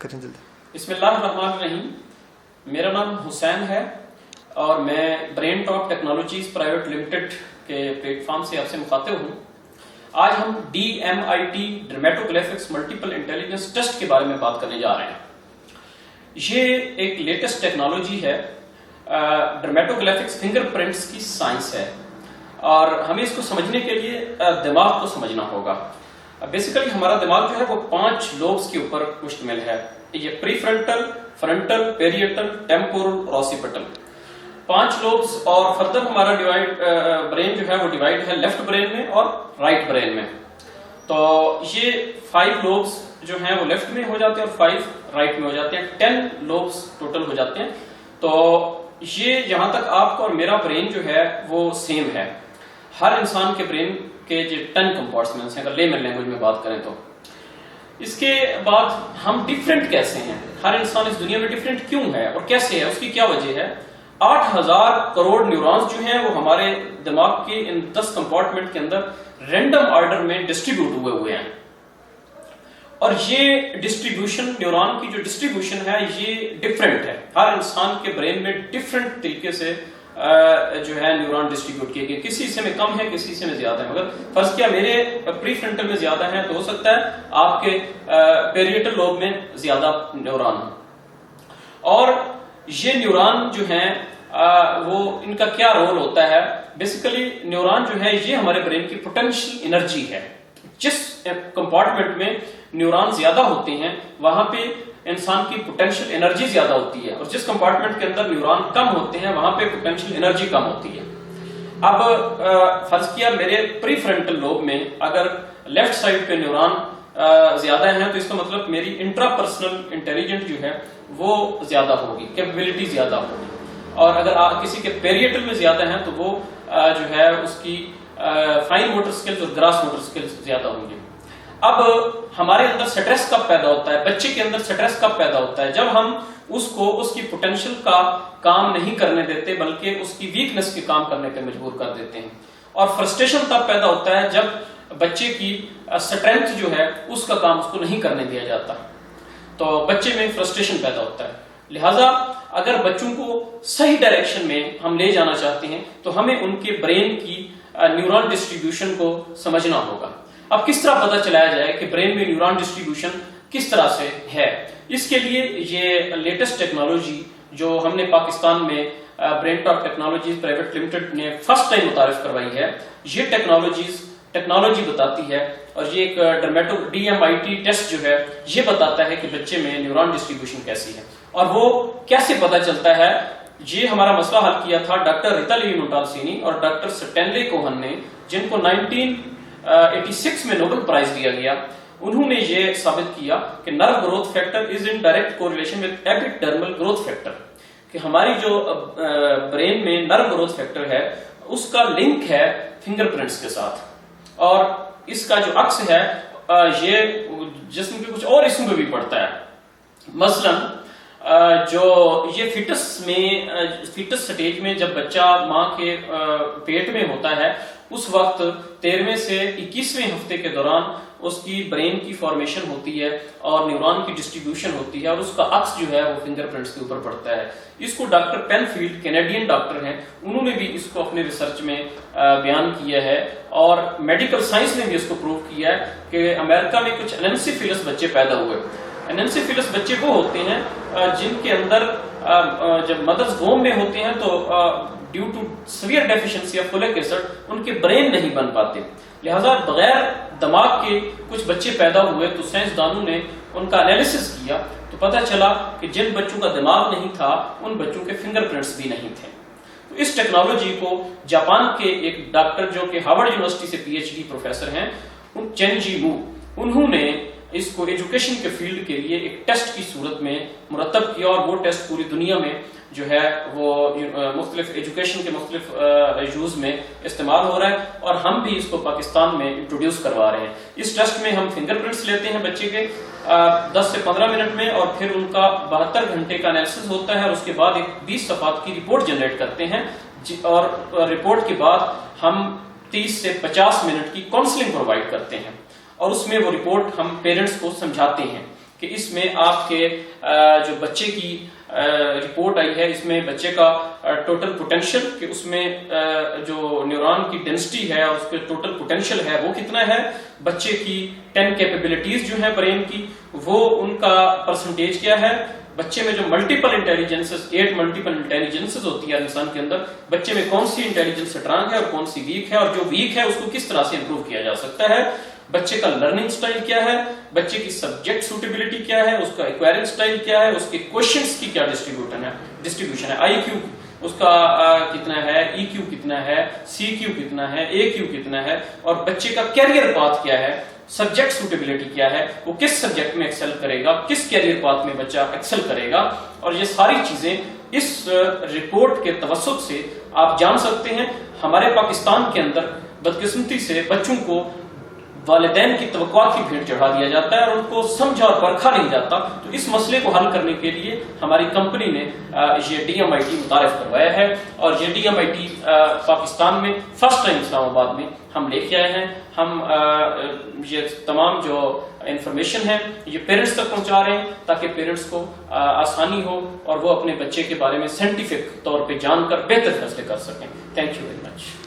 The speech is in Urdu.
کریں جلدی. بسم اللہ الرحمن الرحیم. میرا نام حسین ہے اور میں brain talk technologies private limited کے پلیٹ فارم سے آپ سے مخاطب ہوں. آج ہم DMIT ڈرمیٹوگرافکس ملٹیپل انٹیلیجنس ٹیسٹ کے بارے میں بات کرنے جا رہے ہیں. یہ ایک لیٹسٹ ٹیکنالوجی ہے. ڈرمیٹوگرافکس فنگر پرنٹس کی سائنس ہے اور ہمیں اس کو سمجھنے کے لیے دماغ کو سمجھنا ہوگا. بیسیکلی ہمارا دماغ جو ہے وہ 5 لوبس کے اوپر مشتمل ہے. یہ پری فرنٹل، فرنٹل، پیریٹل، ٹیمپورل اور آسیپیٹل 5 لوبس. اور فردر ہمارا برین جو ہے وہ ڈیوائڈ ہے لیفٹ برین میں اور رائٹ برین میں. تو یہ 5 لوبس جو ہیں وہ لیفٹ میں ہو جاتے ہیں اور 5 رائٹ میں ہو جاتے ہیں. 10 لوبس ٹوٹل ہو جاتے ہیں. تو یہ جہاں تک آپ کا اور میرا برین جو ہے وہ سیم ہے. ہر انسان کے برین کے جو 10 کمپارٹمنٹس ہیں اگر لیمن لینگویج میں بات کریں تو. اس کے بعد ہم ڈفرینٹ کیسے ہیں؟ ہر انسان اس دنیا میں ڈفرینٹ کیوں ہے اور کیسے ہے؟ اس کی کیا وجہ ہے؟ 8000 کروڑ نیورونز جو ہیں وہ ہمارے دماغ کے ان 10 کمپارٹمنٹ کے اندر رینڈم آرڈر میں ڈسٹریبیوٹ ہوئے ہیں. اور یہ ڈسٹریبیوشن نیورون کی جو ڈسٹریبیوشن ہے یہ ڈفرینٹ ہے. ہر انسان کے برین میں ڈفرینٹ طریقے سے جو ہے نیورون ڈسٹریبیوٹ کیے گئے. کسی حصے میں کم ہے، کسی حصے میں زیادہ ہے. مگر فرض کیا میرے پری فرنٹل میں زیادہ ہیں تو ہو سکتا ہے آپ کے پیریٹل لوب میں زیادہ نیورون ہوں. اور یہ نیورون جو ہیں وہ ان کا کیا رول ہوتا ہے؟ بیسیکلی نیورون جو ہے یہ ہمارے برین کی پوٹینشیل انرجی ہے. جس کمپارٹمنٹ میں نیورون زیادہ ہوتے ہیں وہاں پہ انسان کی پوٹینشیل انرجی زیادہ ہوتی ہے اور جس کمپارٹمنٹ کے اندر نیورون کم ہوتے ہیں وہاں پہ پوٹینشیل انرجی کم ہوتی ہے. اب فرض کیا میرے پری فرنٹل لوب میں اگر لیفٹ سائڈ پہ نیورون زیادہ ہیں تو اس کا مطلب میری انٹرا پرسنل انٹیلیجنٹ جو ہے وہ زیادہ ہوگی، کیپیبلٹی زیادہ ہوگی. اور اگر کسی کے پیریٹل میں زیادہ ہیں تو وہ جو ہے اس کی فائن موٹر سکلز اور گراس موٹر سکلز زیادہ ہوں گے. اب ہمارے اندر سٹریس کب پیدا ہوتا ہے؟ بچے کے اندر سٹریس کب پیدا ہوتا ہے؟ جب ہم اس کو اس کی پوٹینشیل کا کام نہیں کرنے دیتے بلکہ اس کی ویکنس کے کام کرنے پہ مجبور کر دیتے ہیں. اور فرسٹریشن تب پیدا ہوتا ہے جب بچے کی اسٹرینتھ جو ہے اس کا کام اس کو نہیں کرنے دیا جاتا. تو بچے میں فرسٹریشن پیدا ہوتا ہے. لہٰذا اگر بچوں کو صحیح ڈائریکشن میں ہم لے جانا چاہتے ہیں تو ہمیں ان کے برین کی نیورون ڈسٹریبیوشن کو سمجھنا ہوگا. اب کس طرح پتہ چلایا جائے کہ برین میں نیورون ڈسٹریبیوشن کس طرح سے ہے؟ اس کے لیے یہ لیٹسٹ ٹیکنالوجی جو ہم نے پاکستان میں brain talk technologies private limited نے فرسٹ ٹائم متعارف کروائی ہے. یہ ٹیکنالوجی بتاتی ہے اور یہ ایک DMIT ٹیسٹ جو ہے یہ بتاتا ہے کہ بچے میں نیورون ڈسٹریبیوشن کیسی ہے. اور وہ کیسے پتہ چلتا ہے؟ یہ ہمارا مسئلہ حل کیا تھا ڈاکٹر ریتا لیوی نوٹالسینی اور ڈاکٹر سٹینلے کوہن نے، جن کو 1986 میں نوبل پرائز دیا گیا. انہوں نے یہ ثابت کیا کہ nerve growth factor is in direct correlation with epidermal growth factor, کہ ہماری جو برین میں نرو گروتھ فیکٹر ہے اس کا لنک ہے فنگر پرنٹس کے ساتھ. اور اس کا جو عکس ہے یہ جسم کے کچھ اور حصوں پہ بھی پڑتا ہے. مثلا جو یہ فیٹس سٹیج میں جب بچہ ماں کے پیٹ میں ہوتا ہے اس وقت 13ویں سے 21ویں ہفتے کے دوران اس کی برین کی فارمیشن ہوتی ہے اور نیورون کی ڈسٹریبیوشن ہوتی ہے اور اس کا عکس جو ہے وہ فنگر پرنٹس کے اوپر پڑتا ہے. اس کو ڈاکٹر پینفیلڈ کینیڈین ڈاکٹر ہیں، انہوں نے بھی اس کو اپنے ریسرچ میں بیان کیا ہے اور میڈیکل سائنس نے بھی اس کو پروو کیا ہے کہ امریکہ میں کچھ انینسیفیلس بچے پیدا ہوئے. انینسیفیلس بچے وہ ہوتے ہیں جن کے اندر جب مدرز ووم میں ہوتے ہیں تو due to severe deficiency of folic acid ان کے برین نہیں بن پاتے. لہذا بغیر دماغ کے کچھ بچے پیدا ہوئے تو سائنسدانوں نے ان کا انالیسس کیا تو پتہ چلا کہ جن بچوں کا دماغ نہیں تھا ان بچوں کے فنگر پرنٹس بھی نہیں تھے. تو اس ٹیکنالوجی کو جاپان کے ایک ڈاکٹر جو کہ ہارورڈ یونیورسٹی سے PhD پروفیسر ہیں چین جی مو، انہوں نے اس کو ایجوکیشن کے فیلڈ کے لیے ایک ٹیسٹ کی صورت میں مرتب کیا اور وہ ٹیسٹ پوری دنیا میں جو ہے وہ مختلف ایجوکیشن کے مختلف ایشوز میں استعمال ہو رہا ہے اور ہم بھی اس کو پاکستان میں انٹروڈیوس کروا رہے ہیں. اس ٹیسٹ میں ہم فنگر پرنٹس لیتے ہیں بچے کے 10 سے 15 منٹ میں اور پھر ان کا 72 گھنٹے کا انالیسس ہوتا ہے اور اس کے بعد ایک 20 صفحات کی رپورٹ جنریٹ کرتے ہیں اور رپورٹ کے بعد ہم 30 سے 50 منٹ کی کاؤنسلنگ پرووائڈ کرتے ہیں اور اس میں وہ رپورٹ ہم پیرنٹس کو سمجھاتے ہیں کہ اس میں آپ کے جو بچے کی رپورٹ آئی ہے، اس میں بچے کا ٹوٹل پوٹینشیل، کہ اس میں جو نیورون کی ڈینسٹی ہے اور اس کے ٹوٹل پوٹینشیل ہے وہ کتنا ہے، بچے کی 10 کیپیبلٹیز جو ہیں برین کی وہ ان کا پرسنٹیج کیا ہے، بچے میں جو ملٹیپل انٹیلیجنسز 8 ملٹیپل انٹیلیجنسز ہوتی ہے انسان کے اندر، بچے میں کون سی انٹیلیجنس اسٹرانگ ہے اور کون سی ویک ہے، اور جو ویک ہے اس کو کس طرح سے امپروو کیا جا سکتا ہے، بچے کا لرننگ سٹائل کیا ہے، بچے کی سبجیکٹ سوٹیبلٹی کیا ہے، اس کا ایکوائرنگ سٹائل کیا ہے، اس کے کوشچنز کی کیا ڈسٹریبیوشن ہے، آئی کیو اس کا کتنا ہے، ای کیو کتنا ہے، سی کیو کتنا ہے، اے کیو کتنا ہے، اور بچے کا کیریئر پاتھ کیا ہے، سبجیکٹ سوٹیبلٹی کیا ہے، وہ کس سبجیکٹ میں ایکسل کرے گا، کس کیریئر پاتھ میں بچہ ایکسل کرے گا، اور یہ ساری چیزیں اس رپورٹ کے توسط سے آپ جان سکتے ہیں۔ ہمارے پاکستان کے اندر بدقسمتی سے بچوں کو والدین کی توقعات کی بھیٹ چڑھا دیا جاتا ہے اور ان کو سمجھا اور پرکھا نہیں جاتا، تو اس مسئلے کو حل کرنے کے لیے ہماری کمپنی نے یہ DMIT متعارف کروایا ہے، اور یہ DMIT پاکستان میں فرسٹ ٹائم اسلام آباد میں ہم لے کے آئے ہیں۔ ہم یہ تمام جو انفارمیشن ہے یہ پیرنٹس تک پہنچا رہے ہیں تاکہ پیرنٹس کو آسانی ہو اور وہ اپنے بچے کے بارے میں سائنٹیفک طور پہ جان کر بہتر فیصلے کر سکیں۔ Thank you very much.